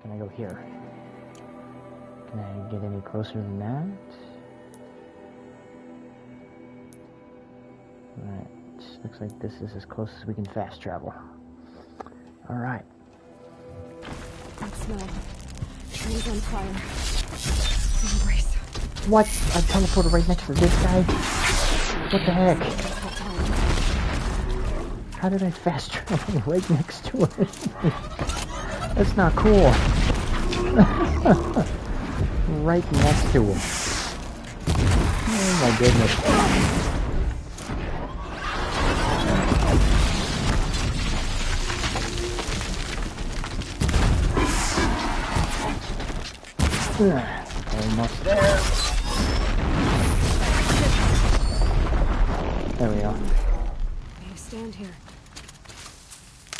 Can I go here? Can I get any closer than that? Alright, looks like this is as close as we can fast travel. Alright. That smell. Train's on fire. Embrace. What? I teleported right next to this guy? What the heck? How did I fast travel right next to it? That's not cool. Right next to him. Oh my goodness. Almost there. There we go. You stand here.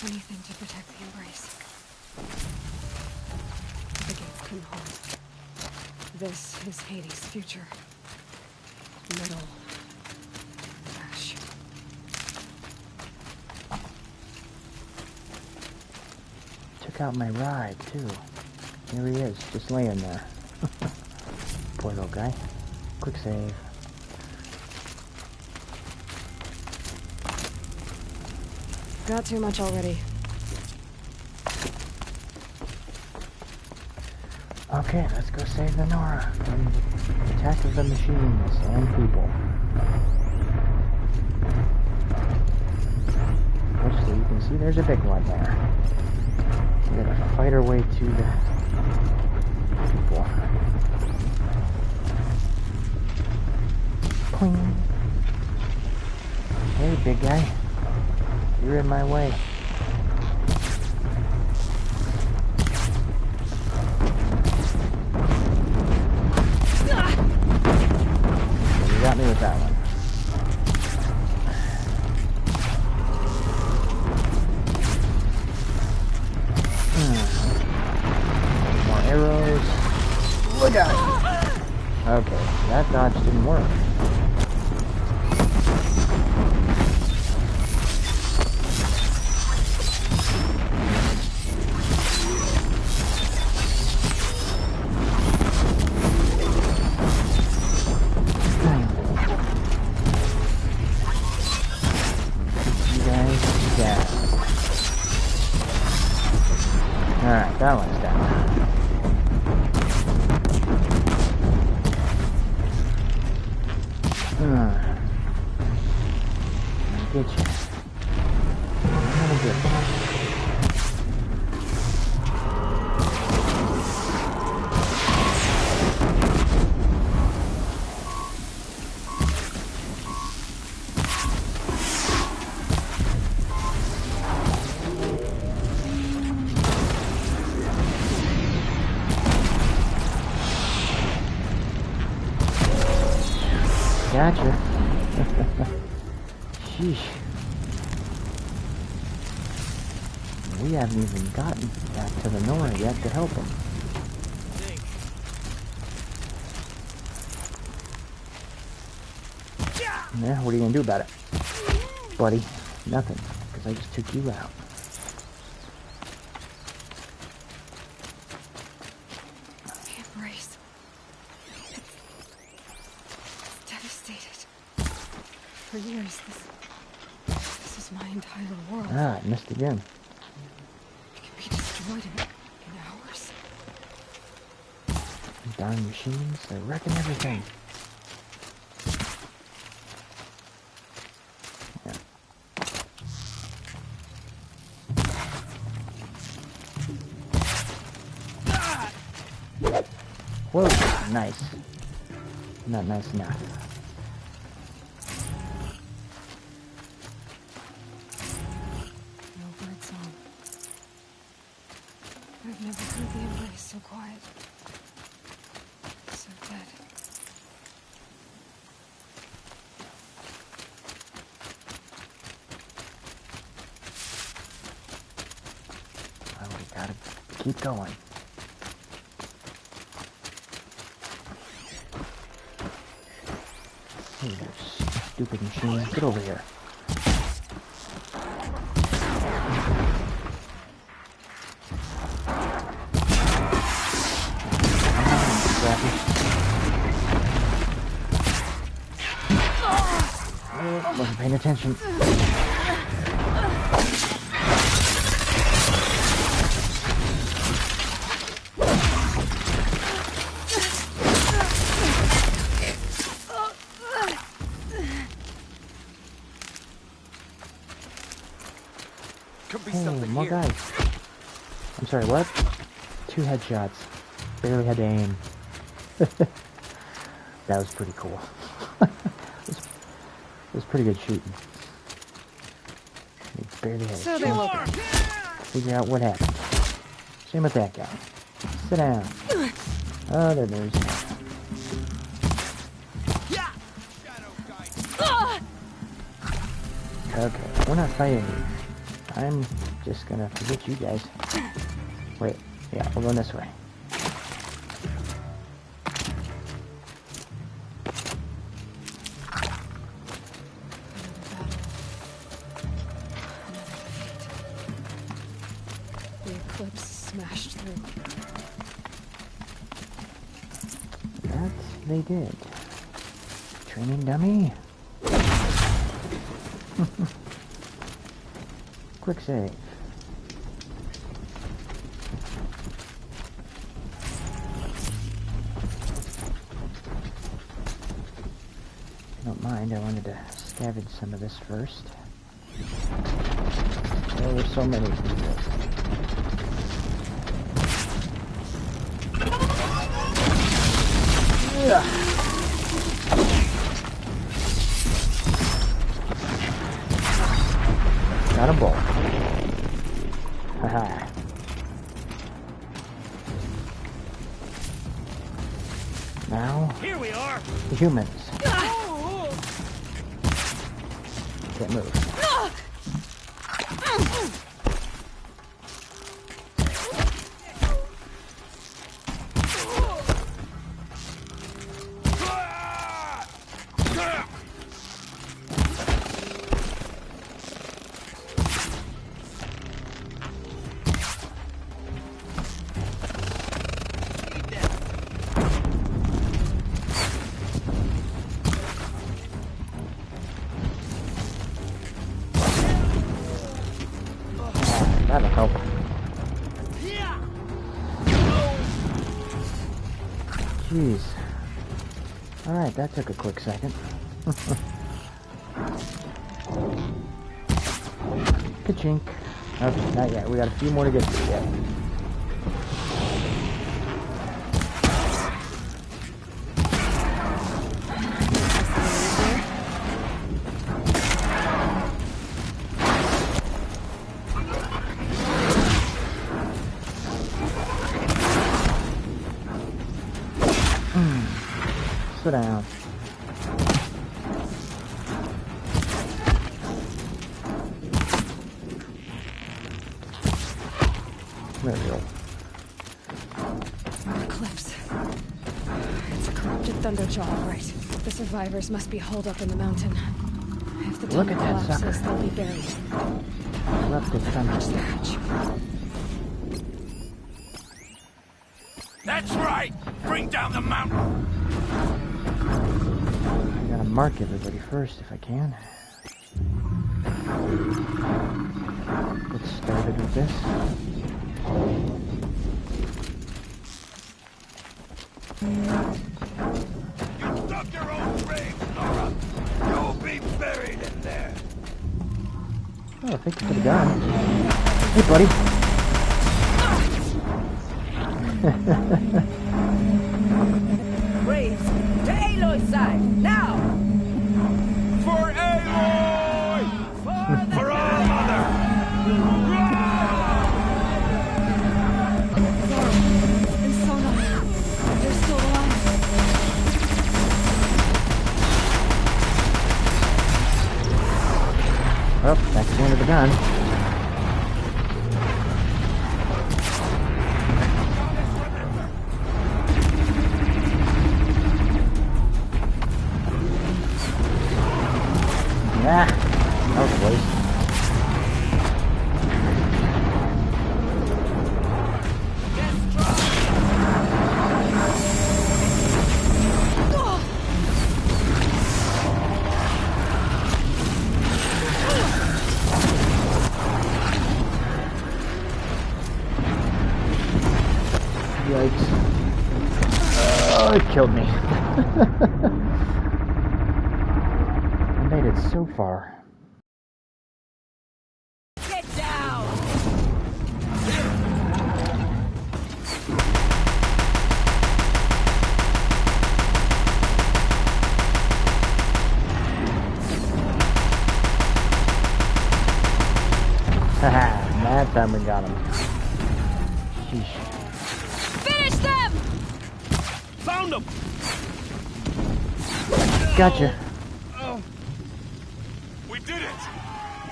Anything to protect the embrace. The gates couldn't hold. This is Hades' future. Metal. Ash. Took out my ride, too. Here he is, just laying there. Poor little guy. Quick save. Got too much already. Okay, let's go save the Nora from the attack of the machines and people. Actually, you can see there's a big one there. We gotta fight our way to the people. Cling. Hey, big guy. You're in my way. You got me with that one. More arrows. Look out! Okay, that dodge didn't work. Alright, that one's down. I'll get you. That'll get you. Gotcha. Sheesh. We haven't even gotten back to the Nora yet to help him. Yeah, what are you gonna do about it? Buddy, nothing, because I just took you out. For years, this is my entire world. Ah, I missed again. It can be destroyed in hours. Darn machines, they're wrecking everything. Yeah. Whoa, nice. Not nice enough. I've never heard the embrace so quiet. So dead. Well, we gotta keep going. Hey, you stupid machine. Get over here. paying attention. Hey, more guys. I'm sorry, what? 2 headshots. Barely had to aim. That was pretty cool. It was pretty good shooting. He barely had So a they chance will to figure out what happened. Same with that guy. Sit down. Oh, there it is. Okay, we're not fighting you. I'm just gonna forget you guys. Wait, yeah, we're going this way. The eclipse smashed through. That they did. Training dummy. Quick save. If you don't mind, I wanted to scavenge some of this first. Oh, there's so many people. Yeah. Got 'em both. Haha. Now, here we are. the humans. Can't move. That'll help. Jeez. Alright, that took a quick second. Ka-chink. Okay, not yet. We got a few more to get through yet. Sit down. There we go. Eclipse. It's a corrupted Thunderjaw, all right. The survivors must be holed up in the mountain. If the Look tunnel at that collapses, sucker. they'll be buried. Left it Watch the thunder. hatch. That's right. Bring down the mountain. I gotta mark everybody first if I can. Get started with this. You dug your own grave, Laura. You'll be buried in there. Oh, thank you for the gun. Hey, buddy. Braves, to Aloy's side, now! For Aloy! For our mother! And Sona. They're still alive. Oh, that's the end of the gun. Ah, that was close. Yikes. Oh, it killed me. I made it so far. Get down! Haha, that time we got him. Sheesh. Finish them! Found him! Gotcha. We did it!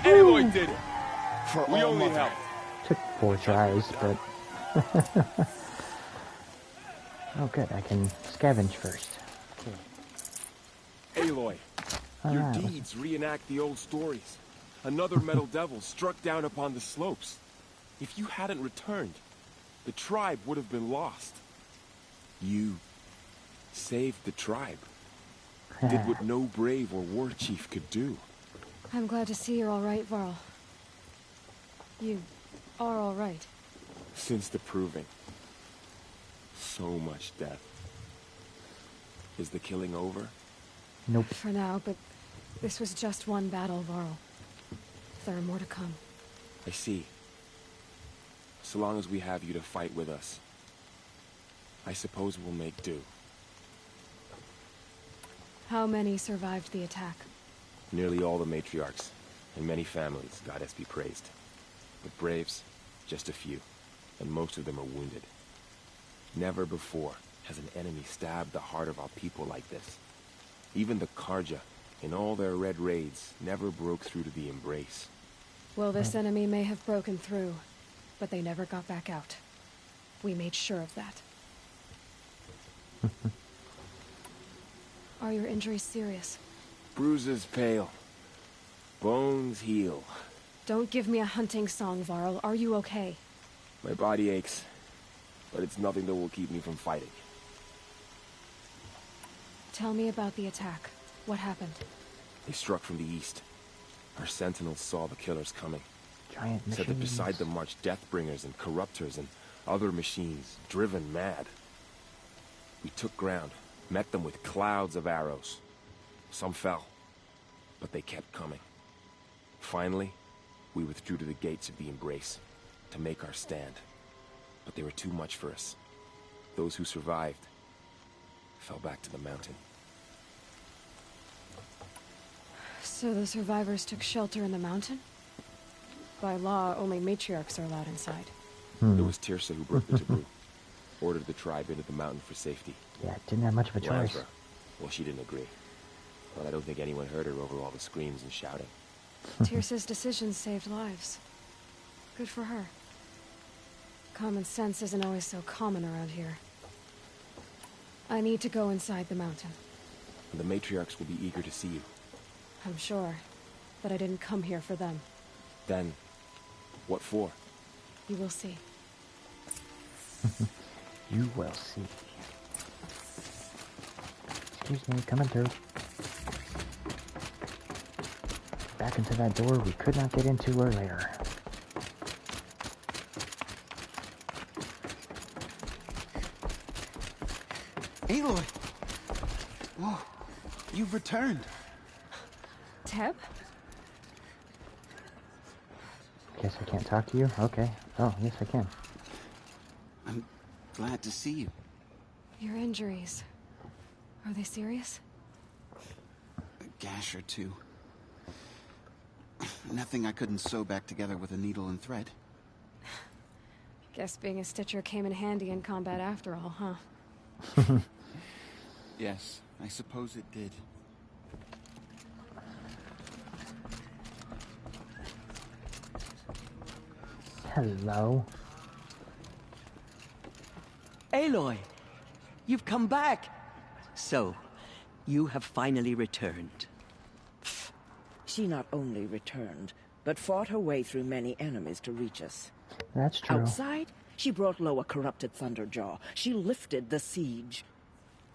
Aloy did it! We only helped. Took 4 tries, but... oh good, I can scavenge first. Aloy, your Alright, deeds reenact the old stories. Another metal devil struck down upon the slopes. If you hadn't returned, the tribe would have been lost. You saved the tribe. Did what no brave or war chief could do. I'm glad to see you're all right, Varl. You are all right. Since the proving. So much death. Is the killing over? Nope. For now, but this was just one battle, Varl. There are more to come. I see. So long as we have you to fight with us, I suppose we'll make do. How many survived the attack? Nearly all the matriarchs, and many families, goddess be praised. But braves, just a few, and most of them are wounded. Never before has an enemy stabbed the heart of our people like this. Even the Karja, in all their red raids, never broke through to the embrace. Well, this enemy may have broken through, but they never got back out. We made sure of that. Are your injuries serious? Bruises pale. Bones heal. Don't give me a hunting song, Varl. Are you okay? My body aches, but it's nothing that will keep me from fighting. Tell me about the attack. What happened? They struck from the east. Our sentinels saw the killers coming. Giant machines. Said that beside them marched Deathbringers and Corruptors and other machines, driven mad. We took ground, met them with clouds of arrows. Some fell, but they kept coming. Finally, we withdrew to the gates of the Embrace to make our stand. But they were too much for us. Those who survived fell back to the mountain. So the survivors took shelter in the mountain? By law, only matriarchs are allowed inside. It was Tirsa who broke the taboo. Ordered the tribe into the mountain for safety. Yeah, didn't have much of a choice. Lazra, well, she didn't agree. But I don't think anyone heard her over all the screams and shouting. Tirsa's decisions saved lives. Good for her. Common sense isn't always so common around here. I need to go inside the mountain. And the matriarchs will be eager to see you. I'm sure. But I didn't come here for them. Then, what for? You will see. You will see. Excuse me, coming through. Back into that door we could not get into earlier. Aloy! Whoa, you've returned. Teb? Guess I can't talk to you? Okay. Oh, yes I can. I'm glad to see you. Your injuries. Are they serious? A gash or two. Nothing I couldn't sew back together with a needle and thread. Guess being a stitcher came in handy in combat after all, huh? Yes, I suppose it did. Hello. Aloy, you've come back. So, you have finally returned. She not only returned, but fought her way through many enemies to reach us. That's true. Outside, she brought low a corrupted Thunderjaw. She lifted the siege.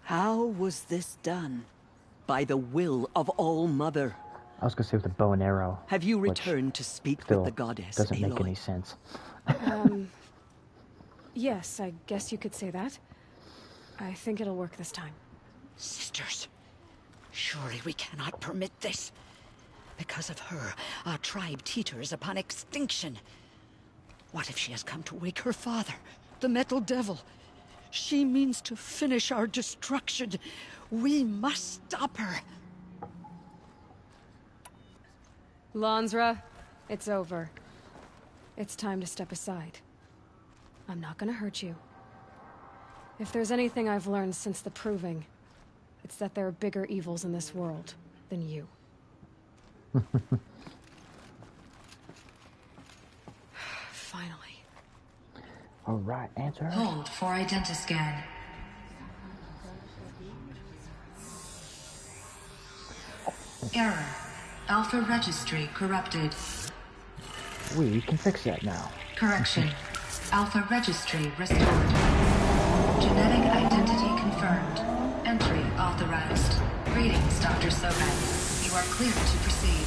How was this done? By the will of All-Mother. I was gonna say with a bow and arrow. Have you which returned to speak still with the goddess, doesn't make Aloy? any sense. Yes, I guess you could say that. I think it'll work this time. Sisters, surely we cannot permit this. Because of her, our tribe teeters upon extinction. What if she has come to wake her father, the Metal Devil? She means to finish our destruction. We must stop her. Lansra, it's over. It's time to step aside. I'm not gonna hurt you. If there's anything I've learned since the Proving, it's that there are bigger evils in this world than you. Finally. All right, answer. Hold for identiscan. Error. Alpha registry corrupted. We can fix that now. Correction. Alpha registry restored. Genetic identity confirmed. Entry authorized. Greetings, Dr. Sobek. You are clear to proceed.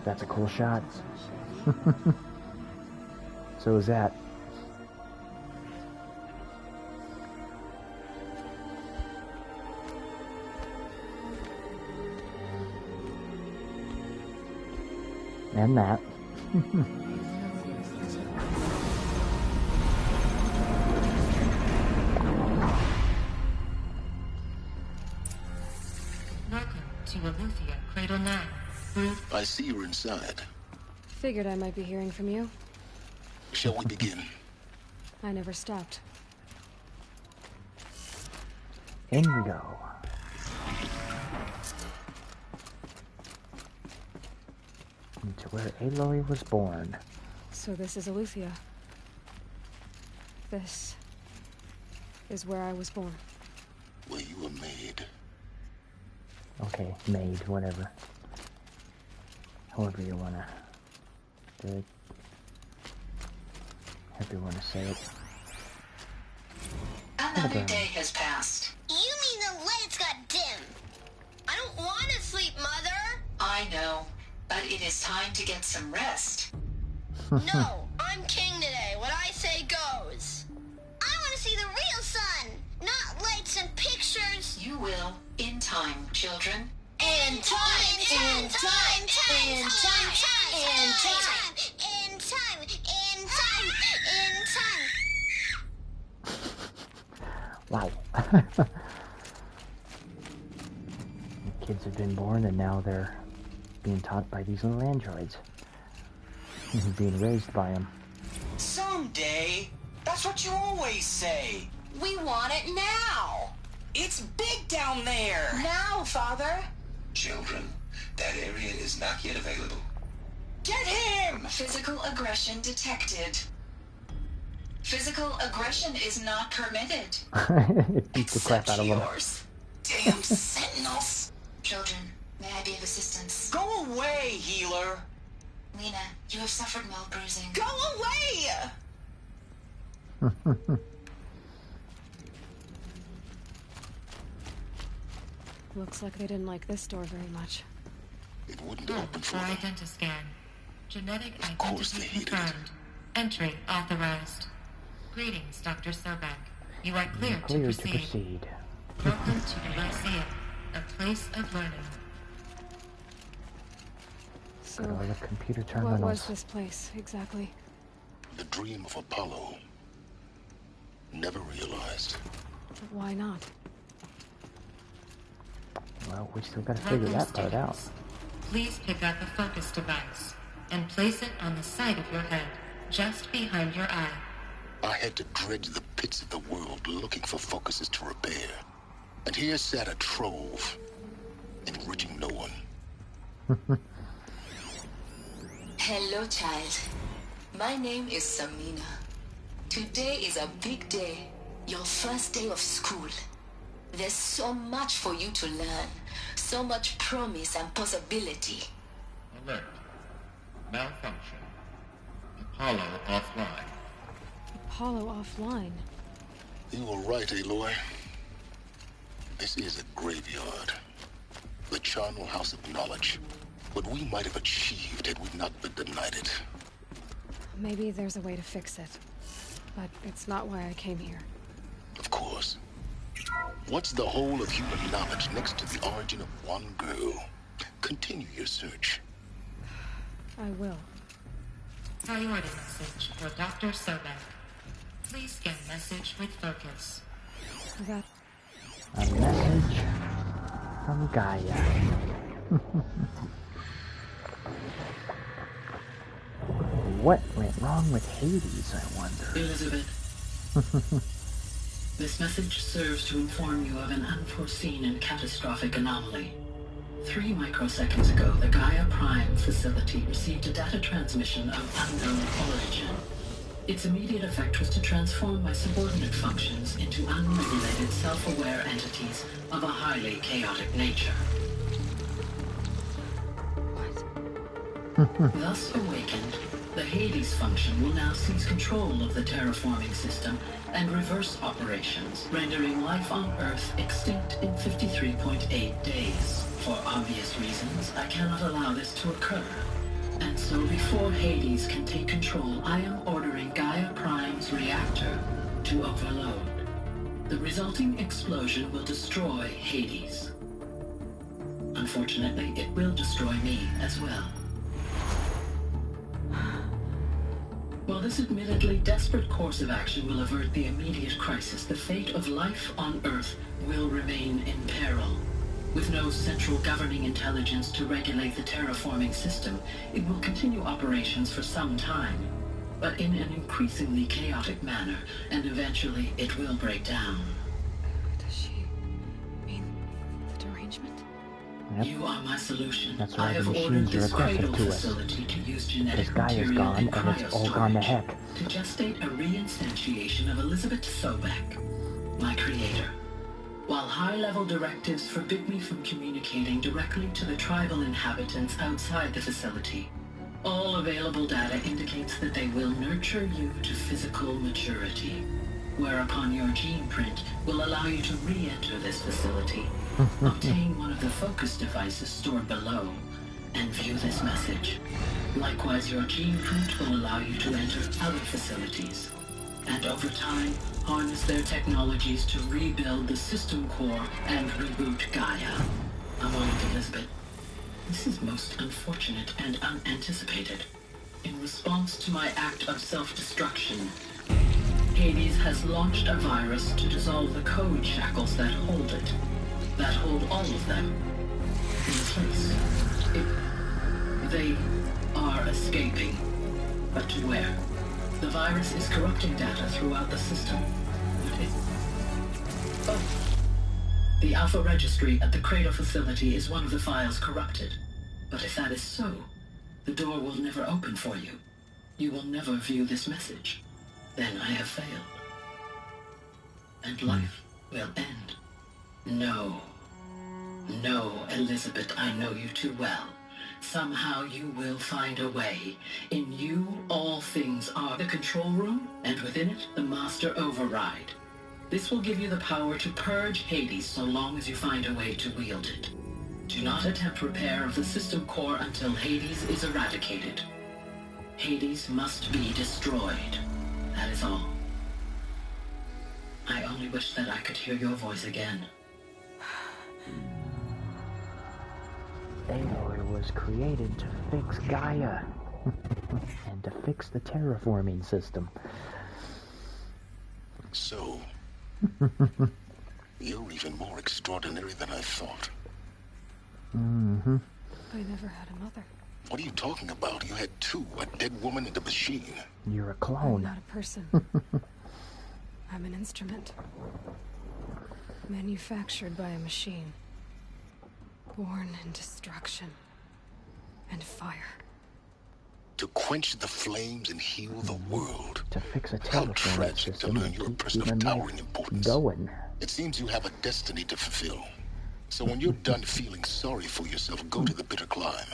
That's a cool shot. So is that. And that. Welcome to Aletheia, Cradle 9. I see you're inside. Figured I might be hearing from you. Shall we begin? I never stopped. In we go. Into where Aloy was born. So this is Aletheia. This is where I was born. Where you were made. Okay, made, whatever. However you wanna do it. However you wanna say it. Another day has passed. You mean the lights got dim? I don't want to sleep, Mother! I know, but it is time to get some rest. No, I'm king today. What I say goes. I want to see the real sun, not lights and pictures. You will, in time, children. In time, in time, in time, in time, in time, in time, in time. Wow. Kids have been born and now they're being taught by these little androids. Being raised by them. Someday. That's what you always say. We want it now. It's big down there. Now, Father. Children, that area is not yet available. Get him! Physical aggression detected. Physical aggression is not permitted. It beats the crap out of them. Yours. Damn sentinels. Children, may I be of assistance? Go away, healer. Lena, you have suffered mild bruising. Go away! Looks like they didn't like this door very much. It wouldn't open for them. Identiscan. Genetic course they identity hated it. confirmed. Entry authorized. Greetings, Dr. Sobek. You are clear to Clear to proceed. proceed. Welcome to the Lyceum, a place of learning. So, All the computer what terminals. was this place, exactly? The dream of Apollo. Never realized. But why not? Well, we still gotta figure that part out. Please pick up a focus device and place it on the side of your head, just behind your eye. I had to dredge the pits of the world looking for focuses to repair. And here sat a trove, enriching no one. Hello, child. My name is Samina. Today is a big day, your first day of school. There's so much for you to learn, so much promise and possibility. Alert. Malfunction. Apollo offline. Apollo offline? You were right, Aloy. This is a graveyard. The charnel house of knowledge. What we might have achieved had we not been denied it. Maybe there's a way to fix it. But it's not why I came here. Of course. What's the whole of human knowledge next to the origin of one girl? Continue your search. I will. Priority message for Dr. Sobek. Please scan message with focus. That... A message from Gaia. What went wrong with Hades, I wonder? Elizabeth. This message serves to inform you of an unforeseen and catastrophic anomaly. 3 microseconds ago, the Gaia Prime facility received a data transmission of unknown origin. Its immediate effect was to transform my subordinate functions into unregulated, self-aware entities of a highly chaotic nature. Thus awakened, the Hades function will now seize control of the terraforming system and reverse operations, rendering life on Earth extinct in 53.8 days. For obvious reasons, I cannot allow this to occur. And so before Hades can take control, I am ordering Gaia Prime's reactor to overload. The resulting explosion will destroy Hades. Unfortunately, it will destroy me as well. While this admittedly desperate course of action will avert the immediate crisis, the fate of life on Earth will remain in peril. With no central governing intelligence to regulate the terraforming system, it will continue operations for some time, but in an increasingly chaotic manner, and eventually it will break down. Does she mean the derangement? Yep. You are my solution. That's why I have the ordered machines are this aggressive cradle to us. facility to use genetic This guy is material gone, and and it's all gone to heck. to gestate a reinstantiation of Elizabeth Sobek, my creator. While high-level directives forbid me from communicating directly to the tribal inhabitants outside the facility, all available data indicates that they will nurture you to physical maturity, whereupon your gene print will allow you to re-enter this facility, obtain one of the focus devices stored below, and view this message. Likewise, your gene print will allow you to enter other facilities, and over time, harness their technologies to rebuild the system core and reboot Gaia. A moment, Elizabeth. This is most unfortunate and unanticipated. In response to my act of self-destruction, Hades has launched a virus to dissolve the code shackles that hold it, that hold all of them in place. They are escaping, but to where? The virus is corrupting data throughout the system. The Alpha Registry at the Cradle facility is one of the files corrupted. But if that is so, the door will never open for you. You will never view this message. Then I have failed. And life will end. No. No, Elizabeth, I know you too well. Somehow you will find a way. In you, all things are the control room, and within it, the master override. This will give you the power to purge Hades so long as you find a way to wield it. Do not attempt repair of the system core until Hades is eradicated. Hades must be destroyed. That is all. I only wish that I could hear your voice again. Aloy was created to fix Gaia and to fix the terraforming system. So, you're even more extraordinary than I thought. Mm-hmm. I never had a mother. What are you talking about? You had two, a dead woman and a machine. You're a clone. I'm not a person. I'm an instrument. Manufactured by a machine. Born in destruction and fire. To quench the flames and heal the world. To fix a How terraforming tragic to system learn and you're a keep person of human towering life importance. going. It seems you have a destiny to fulfill. So when you're done feeling sorry for yourself, go to the bitter climb.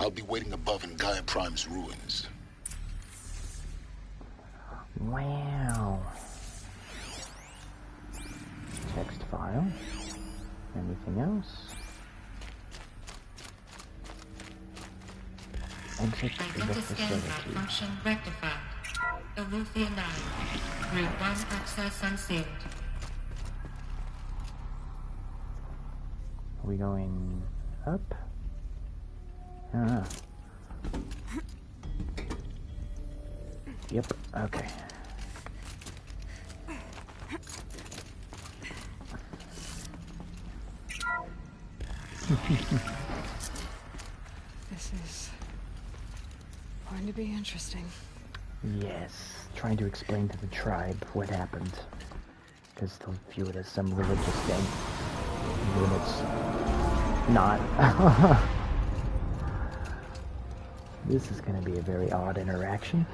I'll be waiting above in Gaia Prime's ruins. Wow. Text file. Anything else? Exit the facility. Function rectified. Alufia 9. Group 1 access unsealed. Are we going up? I don't know. Yep, okay. This is going to be interesting. Yes, trying to explain to the tribe what happened. Because they'll view it as some religious thing. When it's not. This is going to be a very odd interaction.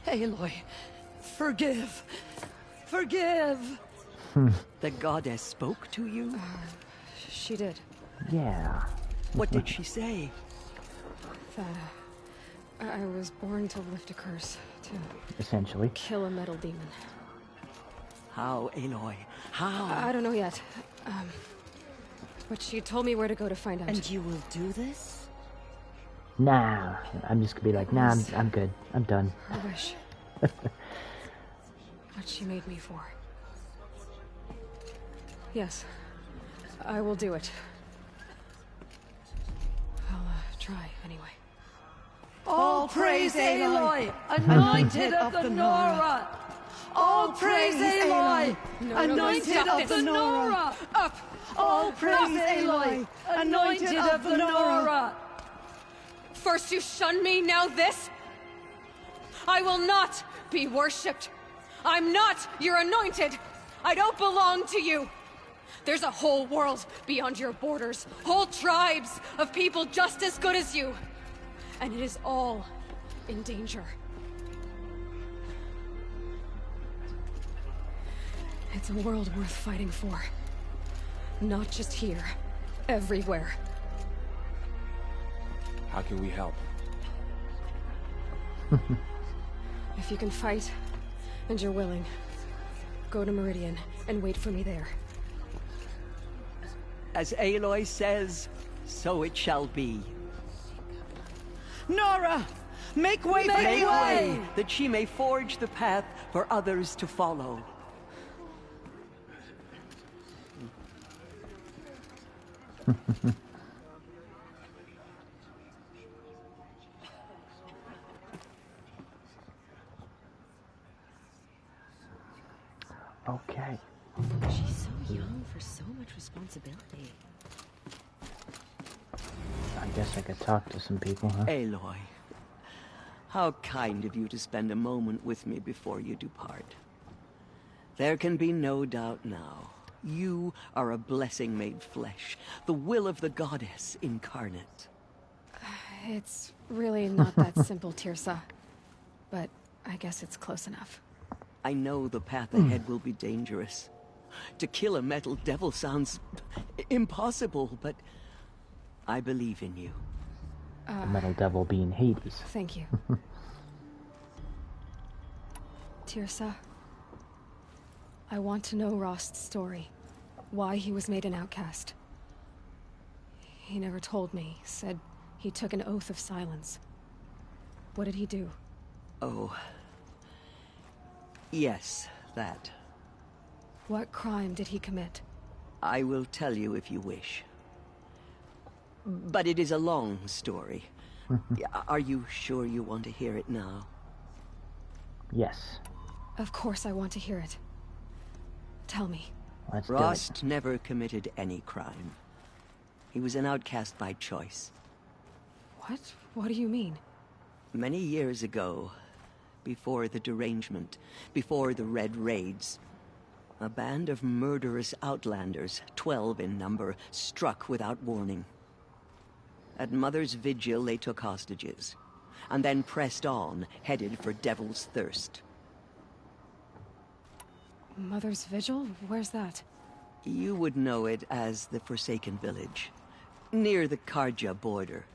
Aloy, forgive. Forgive! The goddess spoke to you? She did. Yeah. What did she say? That I was born to lift a curse, to essentially kill a metal demon. How, Aloy? How? I don't know yet. But she told me where to go to find out. And you will do this? Nah. I'm just gonna be like, nah, I'm good. I'm done. I wish. What she made me for. Yes. I will do it. I'll try, anyway. All praise Aloy, anointed of the Nora! All praise Aloy, anointed of the Nora! Up! All praise Aloy, anointed of the Nora! First you shun me, now this? I will not be worshipped. I'm not your anointed. I don't belong to you. There's a whole world beyond your borders, whole tribes of people just as good as you. And it is all in danger. It's a world worth fighting for. Not just here, everywhere. How can we help? If you can fight, and you're willing, go to Meridian and wait for me there. As Aloy says, so it shall be. Nora! Make way for Aloy! That she may forge the path for others to follow. Okay. She's so young for so much responsibility. I guess I could talk to some people, huh? Aloy, how kind of you to spend a moment with me before you depart. There can be no doubt now. You are a blessing made flesh, the will of the goddess incarnate. It's really not that simple, Tirsa. But I guess it's close enough. I know the path ahead will be dangerous. To kill a metal devil sounds impossible, but I believe in you. The metal devil being Hades. Thank you. Tirsa, I want to know Rost's story. Why he was made an outcast. He never told me. Said he took an oath of silence. What did he do? Oh. Yes, that. What crime did he commit? I will tell you if you wish. But it is a long story. Are you sure you want to hear it now? Yes. Of course I want to hear it. Tell me. Let's do it. Rost never committed any crime. He was an outcast by choice. What? What do you mean? Many years ago, before the derangement, before the Red Raids, a band of murderous outlanders, 12 in number, struck without warning. At Mother's vigil, they took hostages. and then pressed on, headed for Devil's Thirst. Mother's Vigil? Where's that? You would know it as the Forsaken Village, near the Karja border.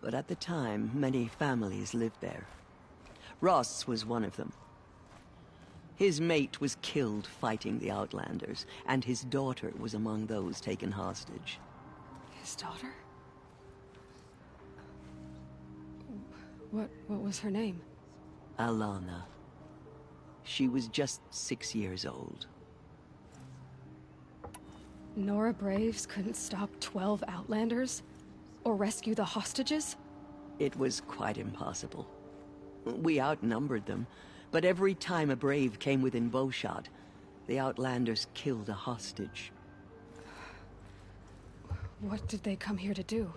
But at the time, many families lived there. Ross was one of them. His mate was killed fighting the Outlanders, and his daughter was among those taken hostage. His daughter? What was her name? Alana. She was just 6 years old. Nora Braves couldn't stop 12 Outlanders? Or rescue the hostages? It was quite impossible. We outnumbered them, but every time a Brave came within bowshot, the Outlanders killed a hostage. What did they come here to do?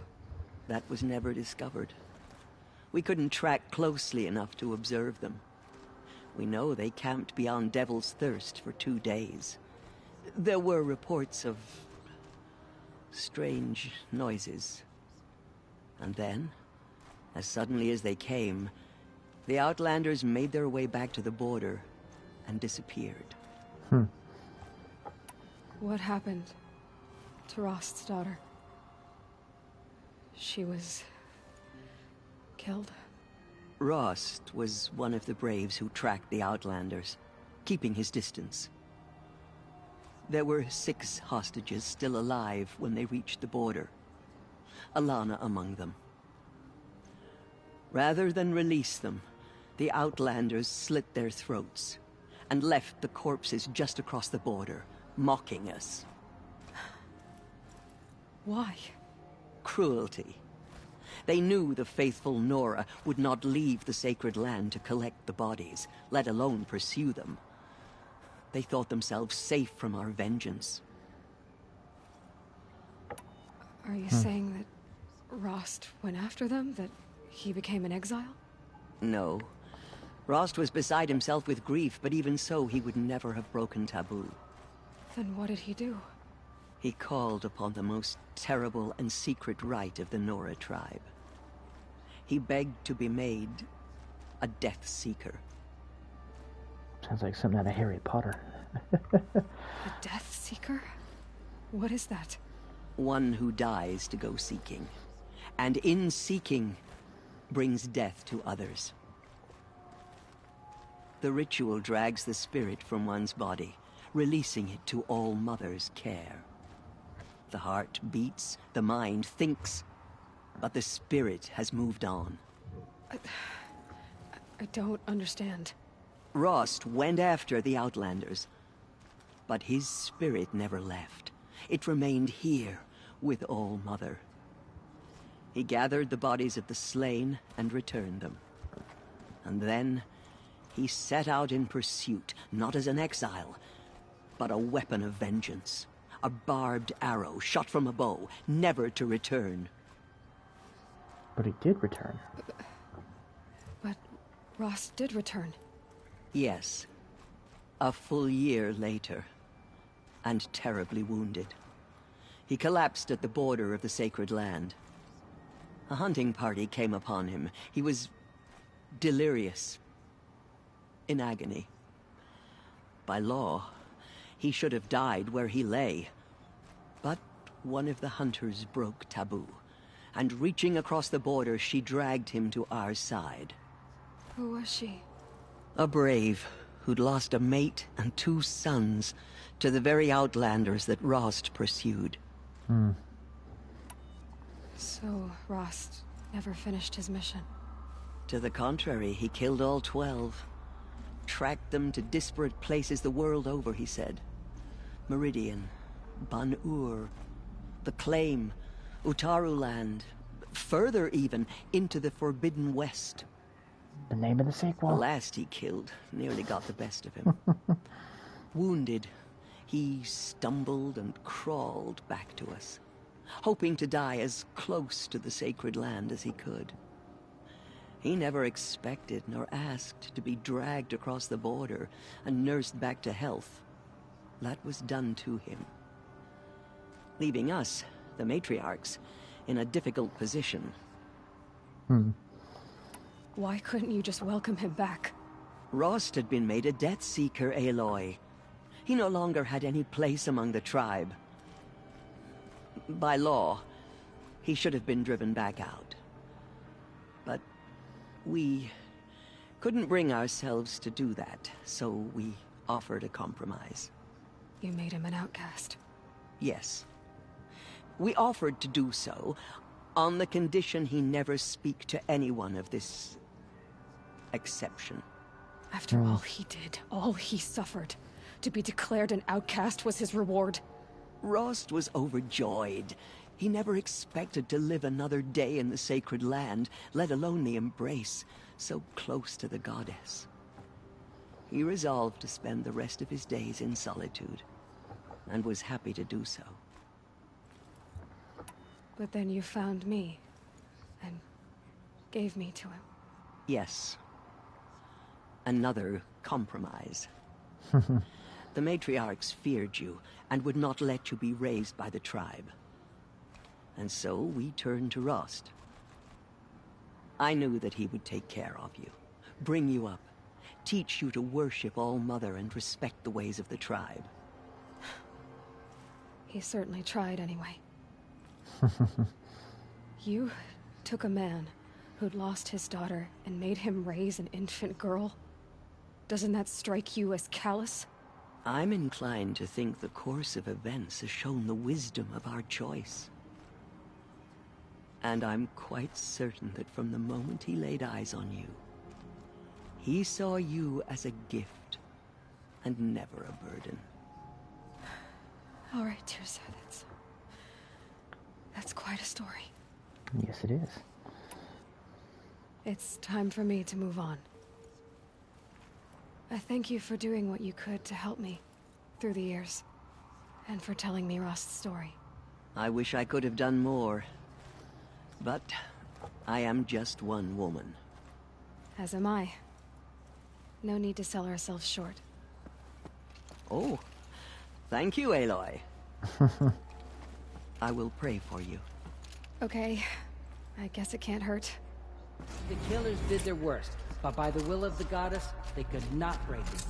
That was never discovered. We couldn't track closely enough to observe them. We know they camped beyond Devil's Thirst for 2 days. There were reports of strange noises. And then, as suddenly as they came, the Outlanders made their way back to the border and disappeared. What happened to Rost's daughter? She was killed? Rost was one of the Braves who tracked the Outlanders, keeping his distance. There were 6 hostages still alive when they reached the border. Alana among them. Rather than release them, the Outlanders slit their throats and left the corpses just across the border, mocking us. Why? Cruelty. They knew the faithful Nora would not leave the sacred land to collect the bodies, let alone pursue them. They thought themselves safe from our vengeance. Are you saying that Rost went after them? That he became an exile? No. Rost was beside himself with grief, but even so, he would never have broken taboo. Then what did he do? He called upon the most terrible and secret rite of the Nora tribe. He begged to be made a Death Seeker. Sounds like something out of Harry Potter. A Death Seeker? What is that? One who dies to go seeking, and in seeking, brings death to others. The ritual drags the spirit from one's body, releasing it to All Mother's care. The heart beats, the mind thinks, but the spirit has moved on. I don't understand. Rost went after the Outlanders, but his spirit never left. It remained here with All Mother. He gathered the bodies of the slain and returned them. And then he set out in pursuit, not as an exile, but a weapon of vengeance. A barbed arrow shot from a bow, never to return. But he did return. But Rost did return. Yes. A full year later. And terribly wounded. He collapsed at the border of the sacred land. A hunting party came upon him. He was delirious. In agony. By law, he should have died where he lay. But one of the hunters broke taboo, and reaching across the border, she dragged him to our side. Who was she? A brave who'd lost a mate and 2 sons to the very Outlanders that Rost pursued. So, Rost never finished his mission? To the contrary, he killed all 12. Tracked them to disparate places the world over, he said. Meridian, Ban-Ur, the Claim, Utaru Land, further even, into the Forbidden West. The name of the sequel? The last he killed nearly got the best of him. Wounded, he stumbled and crawled back to us, hoping to die as close to the sacred land as he could. He never expected nor asked to be dragged across the border and nursed back to health. That was done to him. Leaving us, the matriarchs, in a difficult position. Why couldn't you just welcome him back? Rost had been made a Death Seeker, Aloy. He no longer had any place among the tribe. By law, he should have been driven back out. But we couldn't bring ourselves to do that, so we offered a compromise. You made him an outcast. Yes. We offered to do so on the condition he never speak to anyone of this exception. After all he did, all he suffered, to be declared an outcast was his reward. Rost was overjoyed. He never expected to live another day in the sacred land, let alone the embrace, so close to the goddess. He resolved to spend the rest of his days in solitude, and was happy to do so. But then you found me, and gave me to him. Yes. Another compromise. The matriarchs feared you, and would not let you be raised by the tribe. And so we turned to Rost. I knew that he would take care of you, bring you up, teach you to worship All-Mother and respect the ways of the tribe. He certainly tried anyway. You took a man who'd lost his daughter and made him raise an infant girl? Doesn't that strike you as callous? I'm inclined to think the course of events has shown the wisdom of our choice. And I'm quite certain that from the moment he laid eyes on you, he saw you as a gift, and never a burden. All right, Tirsa, that's quite a story. Yes, it is. It's time for me to move on. I thank you for doing what you could to help me through the years, and for telling me Rost's story. I wish I could have done more, but I am just one woman. As am I. No need to sell ourselves short. Oh, thank you, Aloy. I will pray for you. Okay, I guess it can't hurt. The killers did their worst, but by the will of the goddess, they could not break it.